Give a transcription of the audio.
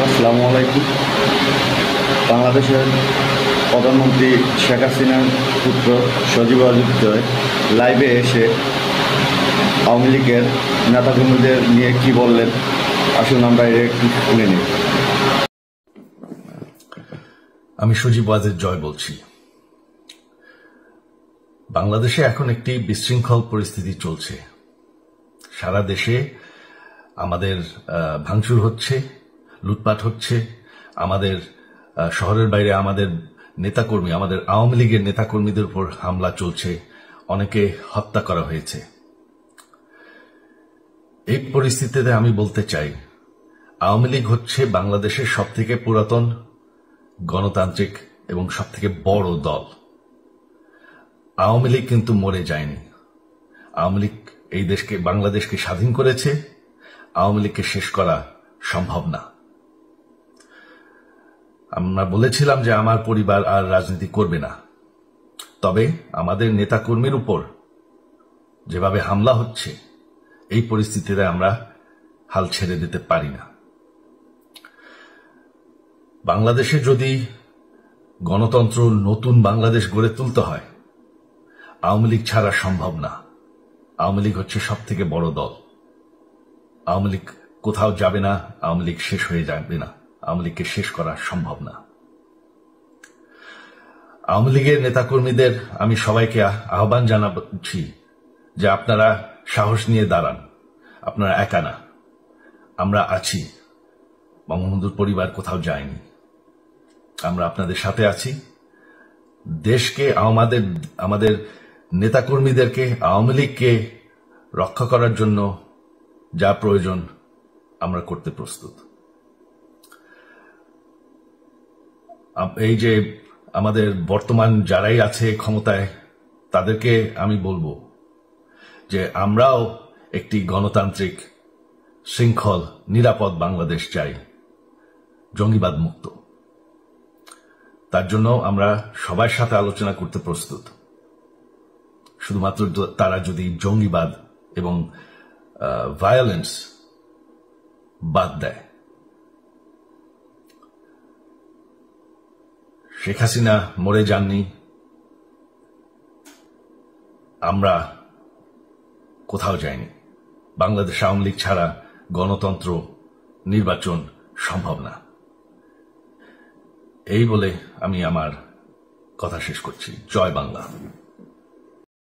আসসালামু আলাইকুম। বাংলাদেশের প্রধানমন্ত্রী শেখ হাসিনার পুত্র সজীব ওয়াজেদ জয় লাইভে এসে আওয়ামী লীগের নেতাকর্মীদের নিয়ে কি বললেন, আসুন আমরা এটা একটু শুনে নিই। আমি সজীব ওয়াজেদ জয় বলছি। বাংলাদেশে এখন একটি বিশৃঙ্খল পরিস্থিতি চলছে। সারা দেশে আমাদের ভাঙচুর হচ্ছে, লুটপাট হচ্ছে, আমাদের শহরের বাইরে আমাদের নেতাকর্মী, আমাদের আওয়ামী লীগের নেতাকর্মীদের উপর হামলা চলছে, অনেকে হত্যা করা হয়েছে। এই পরিস্থিতিতে আমি বলতে চাই, আওয়ামী লীগ হচ্ছে বাংলাদেশের সবথেকে পুরাতন গণতান্ত্রিক এবং সবথেকে বড় দল। আওয়ামী লীগ কিন্তু মরে যায়নি। আওয়ামী লীগ এই দেশকে, বাংলাদেশকে স্বাধীন করেছে। আওয়ামী লীগকে শেষ করা সম্ভব না। আমরা বলেছিলাম যে আমার পরিবার আর রাজনীতি করবে না, তবে আমাদের নেতাকর্মীর উপর যেভাবে হামলা হচ্ছে, এই পরিস্থিতিতে আমরা হাল ছেড়ে দিতে পারি না। বাংলাদেশে যদি গণতন্ত্র, নতুন বাংলাদেশ গড়ে তুলতে হয়, আওয়ামী লীগ ছাড়া সম্ভব না। আওয়ামী লীগ হচ্ছে সবথেকে বড় দল। আওয়ামী লীগ কোথাও যাবে না, আওয়ামী লীগ শেষ হয়ে যাবে না। আওয়ামী লীগকে শেষ করা সম্ভব না। আওয়ামী লীগের নেতাকর্মীদের আমি সবাইকে আহ্বান জানাচ্ছি যে আপনারা সাহস নিয়ে দাঁড়ান। আপনারা একা না, আমরা আছি। বঙ্গবন্ধুর পরিবার কোথাও যায়নি, আমরা আপনাদের সাথে আছি। দেশকে, আমাদের নেতাকর্মীদেরকে, আওয়ামী লীগকে রক্ষা করার জন্য যা প্রয়োজন আমরা করতে প্রস্তুত। এই যে আমাদের বর্তমান যারাই আছে ক্ষমতায়, তাদেরকে আমি বলবো যে আমরাও একটি গণতান্ত্রিক, শৃঙ্খল, নিরাপদ বাংলাদেশ চাই, জঙ্গিবাদ মুক্ত। তার জন্য আমরা সবার সাথে আলোচনা করতে প্রস্তুত। শুধুমাত্র তারা যদি জঙ্গিবাদ এবং ভায়োলেন্স বাদ দেয়। শেখ হাসিনা মরে যাননি, আমরা কোথাও যাইনি। বাংলাদেশ আওয়ামী লীগ ছাড়া গণতন্ত্র, নির্বাচন সম্ভব না। এই বলে আমি আমার কথা শেষ করছি। জয় বাংলা।